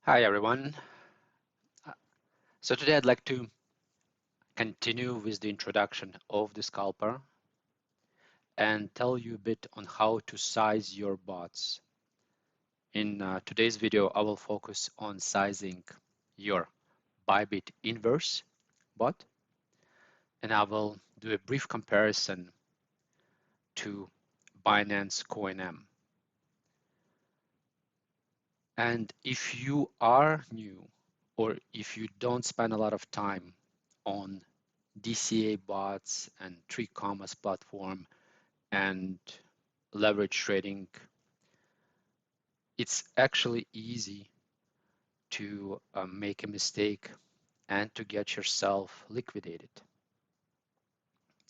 Hi everyone. So today I'd like to continue with the introduction of the scalper and tell you a bit on how to size your bots. In today's video, I will focus on sizing your Bybit Inverse bot, and I will do a brief comparison to Binance Coin-M. And if you are new or if you don't spend a lot of time on DCA bots and e-commerce platform and leverage trading, it's actually easy to make a mistake and to get yourself liquidated.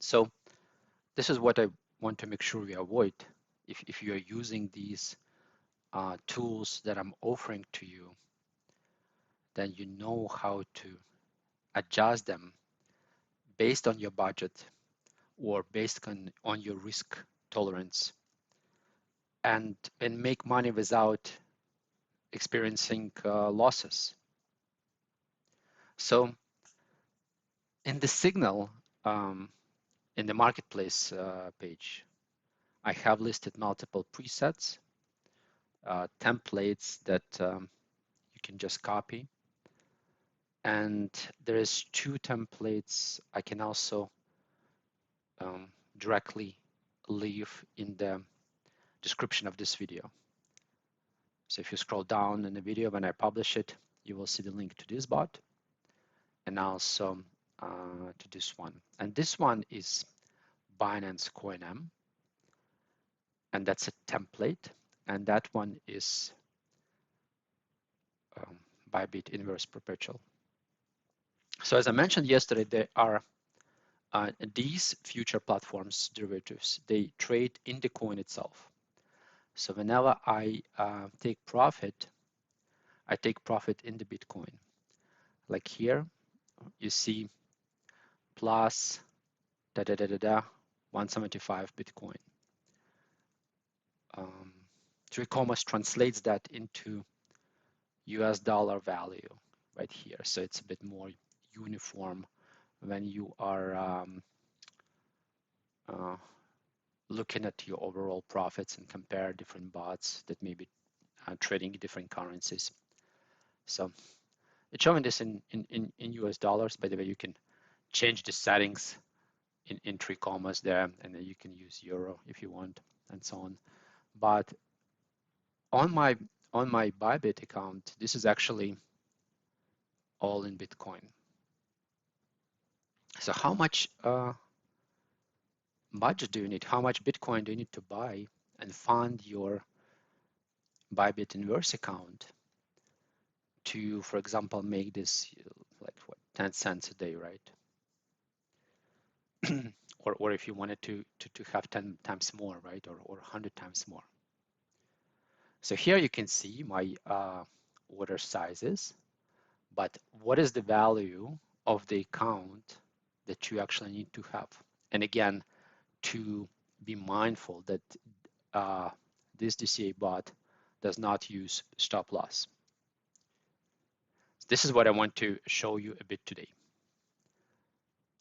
So this is what I want to make sure we avoid. If you are using these tools that I'm offering to you, then you know how to adjust them based on your budget or based on your risk tolerance and make money without experiencing losses. So in the signal, in the marketplace page, I have listed multiple presets, templates that you can just copy. And there is 2 templates I can also directly leave in the description of this video. So if you scroll down in the video when I publish it, you will see the link to this bot and also to this one. And this one is Binance Coin-M, and that's a template. And that one is Bybit Inverse Perpetual. So as I mentioned yesterday, there are these future platforms derivatives. They trade in the coin itself. So whenever I take profit, I take profit in the Bitcoin. Like here, you see plus 175 Bitcoin. e-commerce translates that into US dollar value right here. So it's a bit more uniform when you are looking at your overall profits and compare different bots that may be trading different currencies. So it's showing this in US dollars. By the way, you can change the settings in e-commerce there, and then you can use euro if you want, and so on. But on my Bybit account, this is actually all in Bitcoin. So how much budget do you need? How much Bitcoin do you need to buy and fund your Bybit Inverse account to, for example, make this like what, 10 cents a day, right? or if you wanted to have 10 times more, right? Or 100 times more. So here you can see my order sizes, but what is the value of the account that you actually need to have? And again, to be mindful that this DCA bot does not use stop loss. This is what I want to show you a bit today.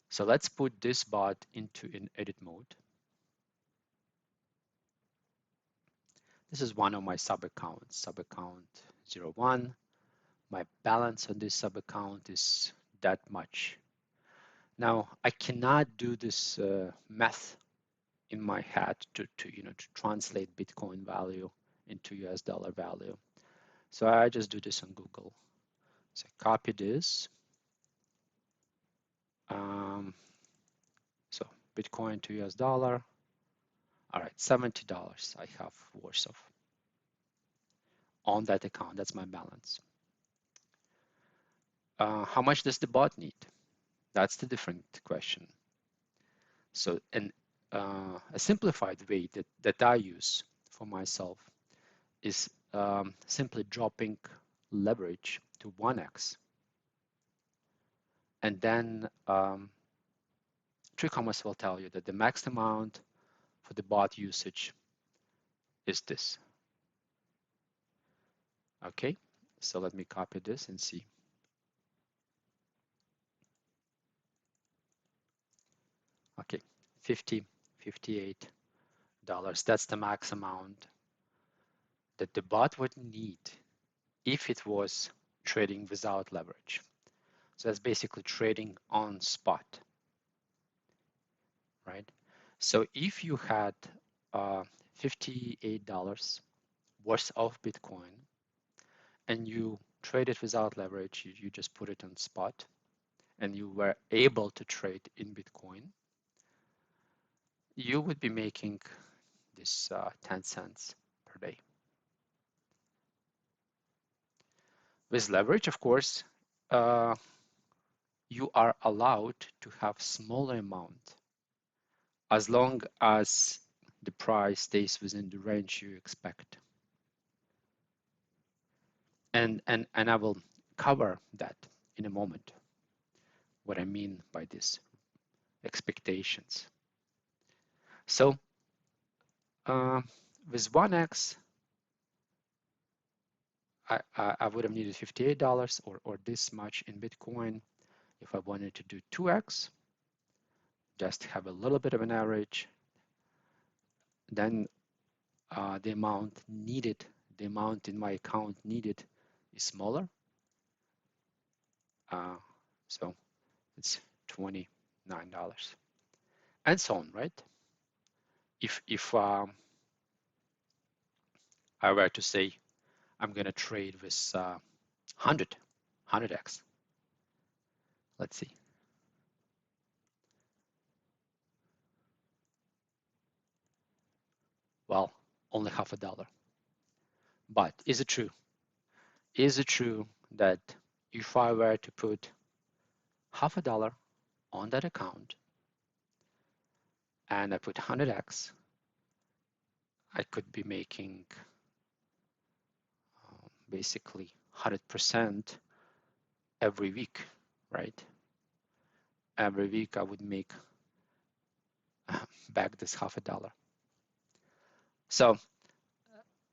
So let's put this bot into an edit mode. This is one of my sub accounts, sub account 01. My balance on this sub account is that much. Now I cannot do this math in my head to translate Bitcoin value into US dollar value. So I just do this on Google. So I copy this. So Bitcoin to US dollar. All right, $70 I have worth of on that account. That's my balance. How much does the bot need? That's the different question. So a simplified way that I use for myself is simply dropping leverage to 1x. And then e-commerce will tell you that the max amount for the bot usage is this. Okay, So let me copy this and see. Okay, $58. That's the max amount that the bot would need if it was trading without leverage. So that's basically trading on spot, right? So if you had $58 worth of Bitcoin and you trade it without leverage, you just put it on spot, and you were able to trade in Bitcoin, you would be making this 10 cents per day. With leverage, of course, you are allowed to have smaller amount as long as the price stays within the range you expect. And I will cover that in a moment, what I mean by these expectations. So with 1x, I would have needed $58 or this much in Bitcoin. If I wanted to do 2x, just have a little bit of an average, then the amount needed, the amount in my account needed is smaller. So it's $29 and so on, right? If I were to say I'm going to trade with 100x, let's see. Well, only $0.50. But is it true? Is it true that if I were to put $0.50 on that account and I put 100x, I could be making basically 100% every week, right? Every week I would make back this $0.50. So,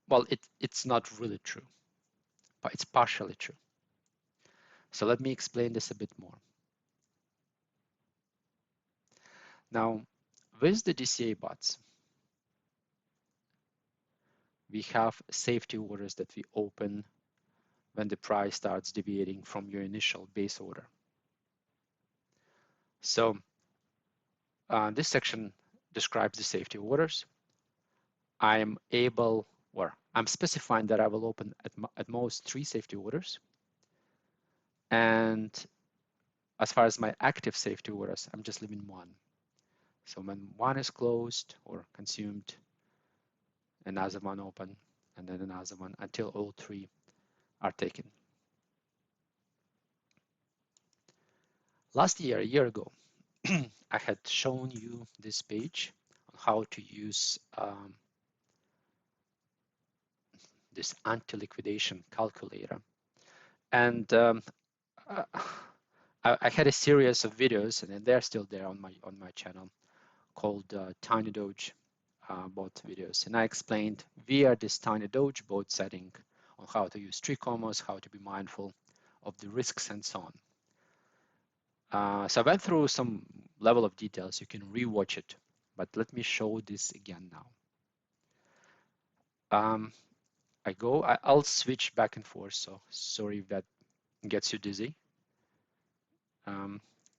well, it's not really true, but it's partially true. So let me explain this a bit more. Now, with the DCA bots, we have safety orders that we open when the price starts deviating from your initial base order. So this section describes the safety orders. I'm specifying that I will open at most 3 safety orders. And as far as my active safety orders, I'm just leaving 1. So when 1 is closed or consumed, another 1 open, and then another 1 until all 3 are taken. Last year, a year ago, I had shown you this page on how to use this anti-liquidation calculator. And I had a series of videos, and they're still there on my channel, called Tiny Doge bot videos. And I explained via this Tiny Doge bot setting on how to use 3 commas, how to be mindful of the risks, and so on. So I went through some level of details. You can rewatch it, but let me show this again now. I'll switch back and forth, so sorry if that gets you dizzy.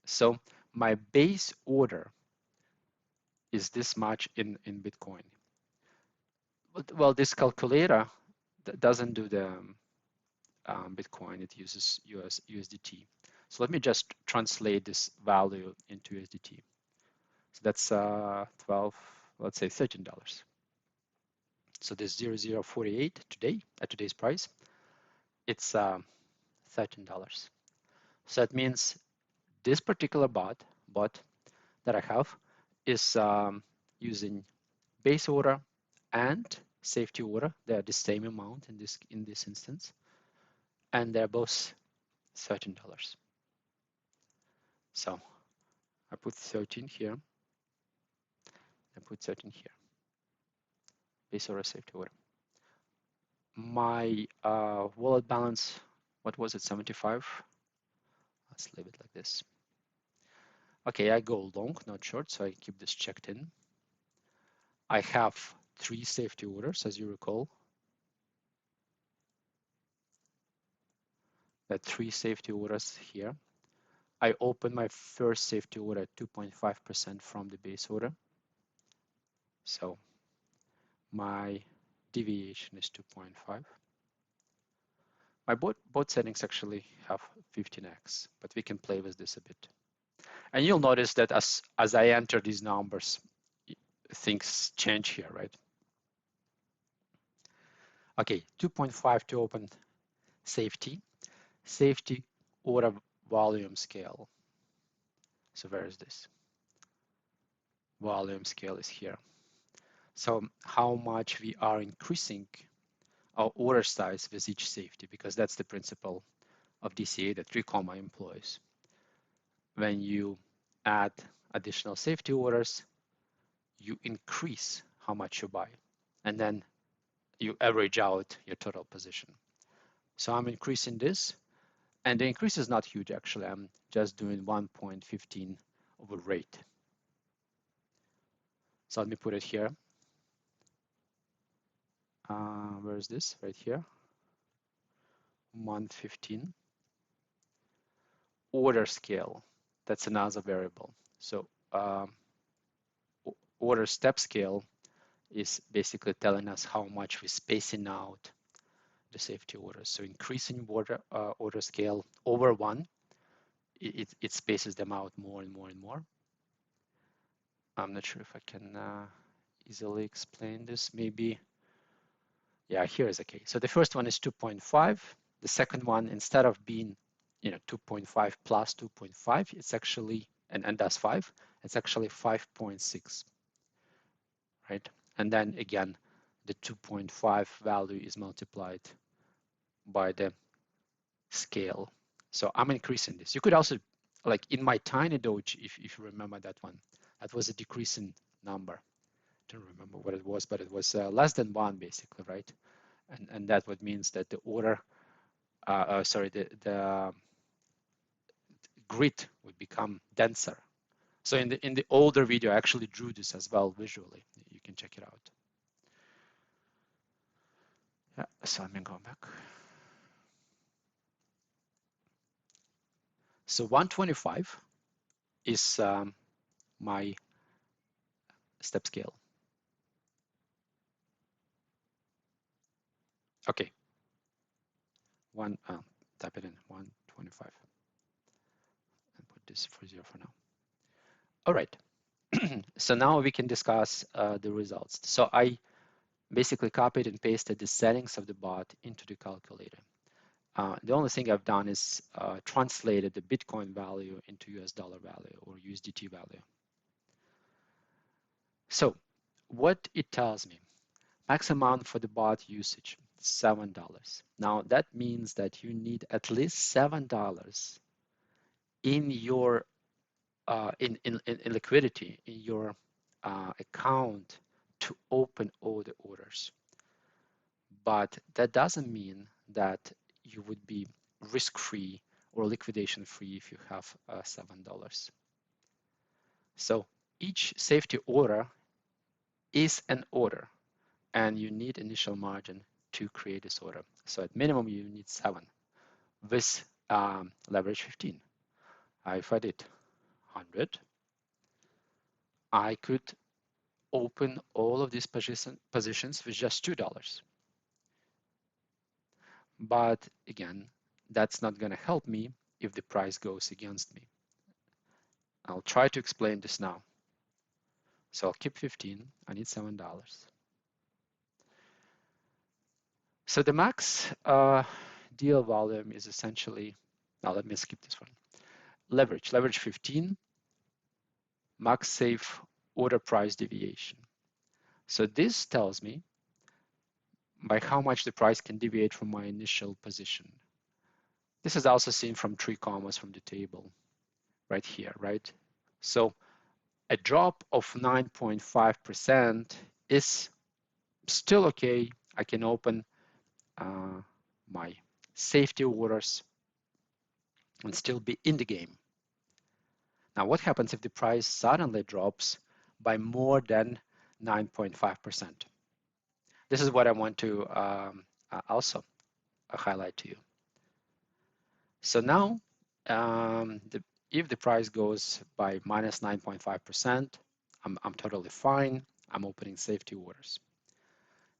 So my base order is this much in Bitcoin. Well, this calculator doesn't do the Bitcoin, it uses USDT. So let me just translate this value into USDT. So that's 12, let's say $13. So this 0048 today, at today's price, it's $13. So that means this particular bot that I have is using base order and safety order. They're the same amount in this instance, and they're both $13. So I put 13 here. I put 13 here. Base order, safety order. my wallet balance, what was it, 75? Let's leave it like this. Okay, I go long, not short, so I keep this checked in. I have 3 safety orders, as you recall. There are 3 safety orders here. I open my first safety order at 2.5% from the base order. So my deviation is 2.5. My both settings actually have 15x, but we can play with this a bit. And you'll notice that as I enter these numbers, things change here, right? Okay, 2.5 to open safety order volume scale. So where is this? Volume scale is here. So how much we are increasing our order size with each safety, because that's the principle of DCA that 3 employs. When you add additional safety orders, you increase how much you buy, and then you average out your total position. So I'm increasing this, and the increase is not huge actually. I'm just doing 1.15 over rate. So let me put it here. Where is this? Right here. 115. Order scale, that's another variable. So order step scale is basically telling us how much we're spacing out the safety orders. So increasing order scale over 1, it spaces them out more and more and more. I'm not sure if I can easily explain this. Maybe, yeah, here is okay. So the first one is 2.5. The second one, instead of being 2.5 plus 2.5, it's actually, and that's 5, it's actually 5.6, right? And then again, the 2.5 value is multiplied by the scale. So I'm increasing this. You could also, like in my tiny doge, if you remember that one, that was a decreasing number. I don't remember what it was, but it was less than 1 basically, right? And that what means that the order, the grid would become denser. So in the older video, I actually drew this as well visually. You can check it out. Yeah, so let me go back. So 125 is my step scale. Okay. Type it in 125 and put this for 0 for now. All right. So now we can discuss the results. So I basically copied and pasted the settings of the bot into the calculator. The only thing I've done is translated the Bitcoin value into US dollar value or USDT value. So what it tells me, max amount for the bot usage, $7. Now that means that you need at least $7 in your in liquidity in your account to open all the orders. But that doesn't mean that you would be risk-free or liquidation-free if you have $7. So each safety order is an order, and you need initial margin to create this order. So at minimum, you need 7 with leverage 15. If I did 100, I could open all of these positions with just $2. But again, that's not going to help me if the price goes against me. I'll try to explain this now. So I'll keep 15. I need $7. So the max deal volume is essentially, now let me skip this one. Leverage 15, max safe order price deviation. So this tells me by how much the price can deviate from my initial position. This is also seen from 3 commas from the table right here, right? So a drop of 9.5% is still okay. I can open my safety orders and still be in the game. Now, what happens if the price suddenly drops by more than 9.5%? This is what I want to also highlight to you. So now, if the price goes by minus 9.5%, I'm totally fine. I'm opening safety orders.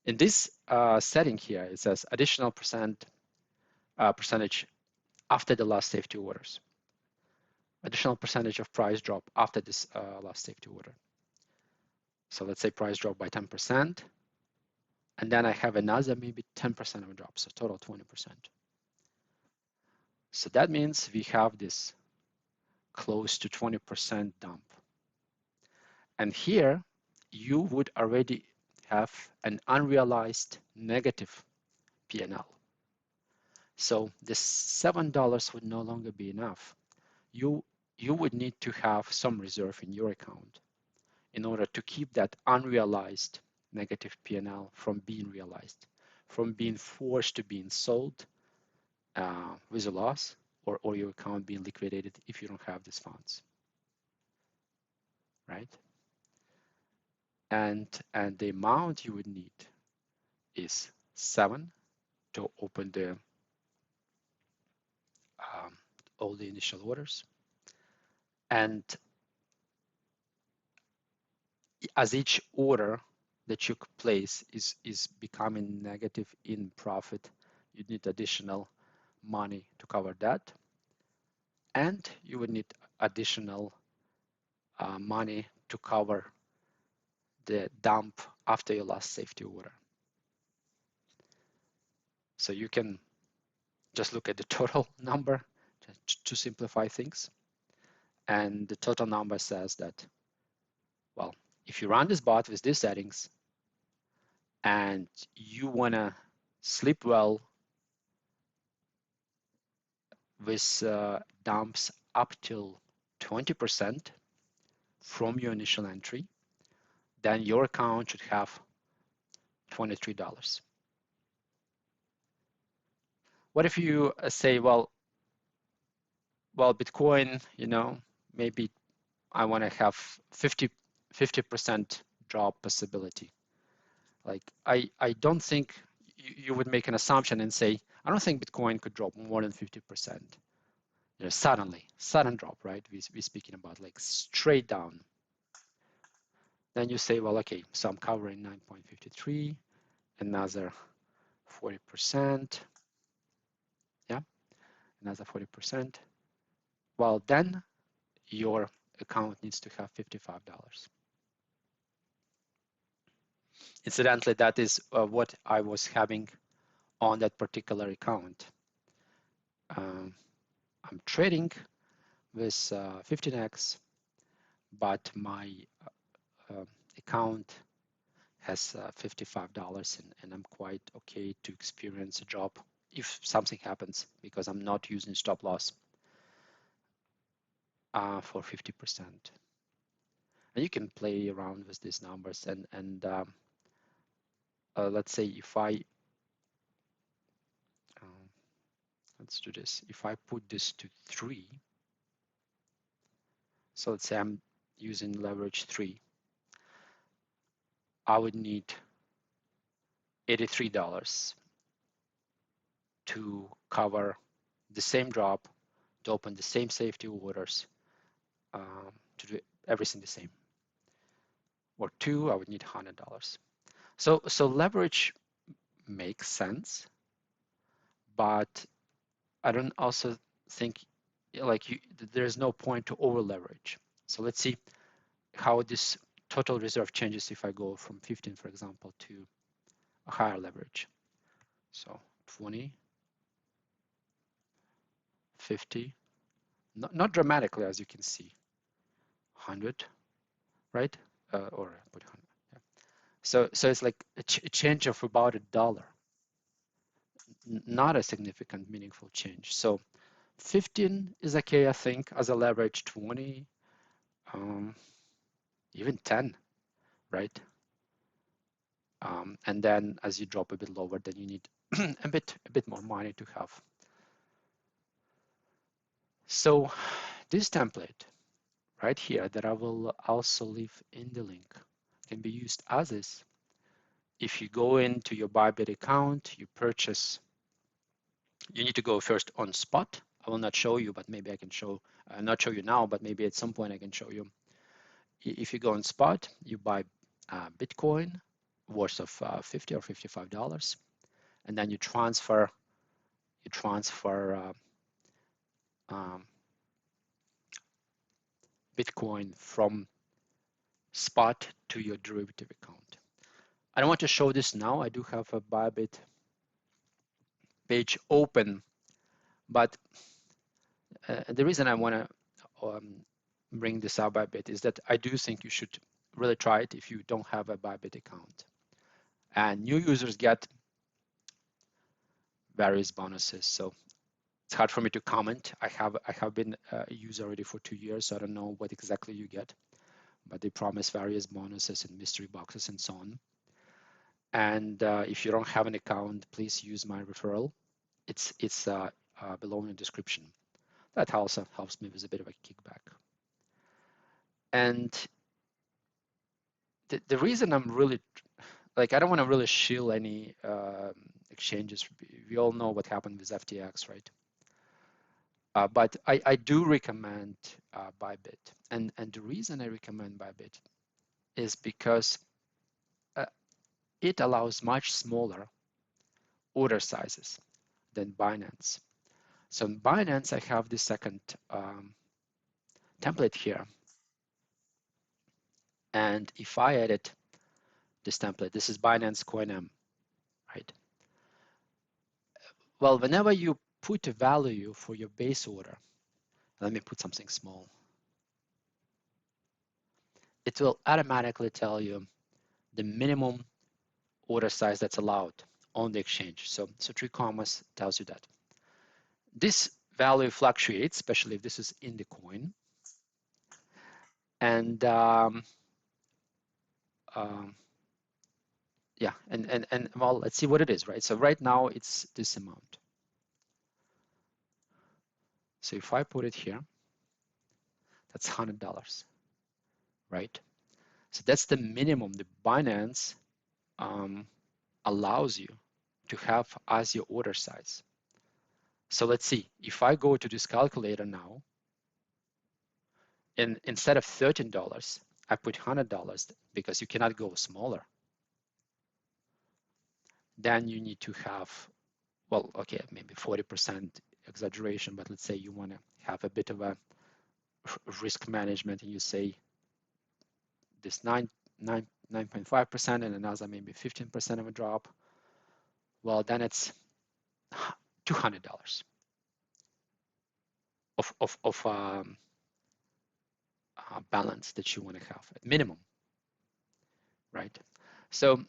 In this setting here, it says additional percentage after the last safety orders. Additional percentage of price drop after this last safety order. So let's say price drop by 10%, and then I have another maybe 10% of a drop, so total 20%. So that means we have this close to 20% dump. And here you would already have an unrealized negative P&L. So the $7 would no longer be enough. You would need to have some reserve in your account in order to keep that unrealized negative P&L from being realized, from being forced to being sold with a loss, or your account being liquidated if you don't have these funds, right? And the amount you would need is 7 to open the all the initial orders. And as each order that you place is becoming negative in profit, you need additional money to cover that. And you would need additional money to cover the dump after your last safety order. So you can just look at the total number to simplify things. And the total number says that, well, if you run this bot with these settings and you want to sleep well with dumps up till 20% from your initial entry, then your account should have $23. What if you say, well, Bitcoin, maybe I want to have 50% drop possibility. Like I don't think you would make an assumption and say, I don't think Bitcoin could drop more than 50%. Sudden drop, right? We're speaking about like straight down. Then you say, well, okay, so I'm covering 9.53, another 40%. Yeah, another 40%. Well, then your account needs to have $55. Incidentally, that is what I was having on that particular account. I'm trading with 15x, but my account has $55, and I'm quite okay to experience a drop if something happens, because I'm not using stop loss for 50%. And you can play around with these numbers, and let's say if I let's do this. If I put this to 3, so let's say I'm using leverage 3, I would need $83 to cover the same drop, to open the same safety orders, to do everything the same. Or 2, I would need $100. So leverage makes sense, but I don't also think there's no point to over leverage. So let's see how this total reserve changes if I go from 15, for example, to a higher leverage. So 20, 50, not dramatically, as you can see. 100, right? Or put 100. Yeah. So it's like a change of about $1. Not a significant, meaningful change. So 15 is okay, I think, as a leverage. 20, even 10, right? And then as you drop a bit lower, then you need a bit more money to have. So this template right here that I will also leave in the link can be used as is. If you go into your Bybit account, you purchase, you need to go first on spot. I will not show you, but maybe I can show, not show you now, but maybe at some point I can show you. If you go on spot, you buy Bitcoin worth of $50 or $55, and then you transfer Bitcoin from spot to your derivative account. I don't want to show this now. I do have a Bybit page open, but the reason I want to bring this up a bit is that I do think you should really try it if you don't have a Bybit account. And new users get various bonuses. So it's hard for me to comment. I have been a user already for 2 years, so I don't know what exactly you get, but they promise various bonuses and mystery boxes and so on. And if you don't have an account, please use my referral. It's below in the description. That also helps me with a bit of a kickback. And the reason I'm really, like, I don't want to really shill any exchanges. We all know what happened with FTX, right? But I do recommend Bybit. And the reason I recommend Bybit is because it allows much smaller order sizes than Binance. So in Binance, I have the second template here. And if I edit this template, this is Binance Coin-M, right? Well, whenever you put a value for your base order, let me put something small, it will automatically tell you the minimum order size that's allowed on the exchange. So TreeCommerce tells you that. This value fluctuates, especially if this is in the coin. And yeah, and well, let's see what it is, right? So right now it's this amount. So if I put it here, that's $100, right? So that's the minimum the Binance allows you to have as your order size. So let's see, if I go to this calculator now, and instead of $13, I put $100 because you cannot go smaller. Then you need to have, well, okay, maybe 40% exaggeration, but let's say you want to have a bit of a risk management and you say this 9.5% and another maybe 15% of a drop. Well, then it's $200 of balance that you want to have at minimum, right? So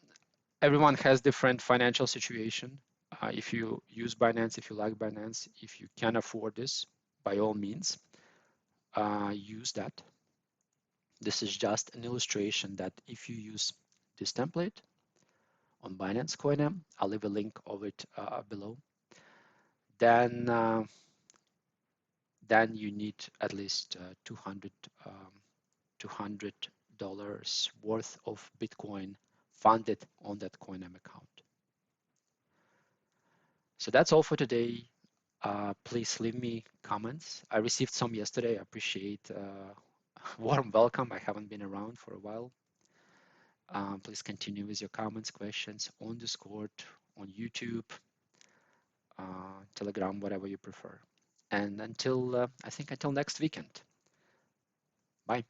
everyone has different financial situation. If you use Binance, if you like Binance, if you can afford this, by all means, use that. This is just an illustration that if you use this template on Binance Coin-M, I'll leave a link of it below, then you need at least $200 worth of Bitcoin funded on that Coin-M account. So that's all for today. Please leave me comments. I received some yesterday. I appreciate warm welcome. I haven't been around for a while. Please continue with your comments, questions on Discord, on YouTube, Telegram, whatever you prefer. And until, I think until next weekend. Bye.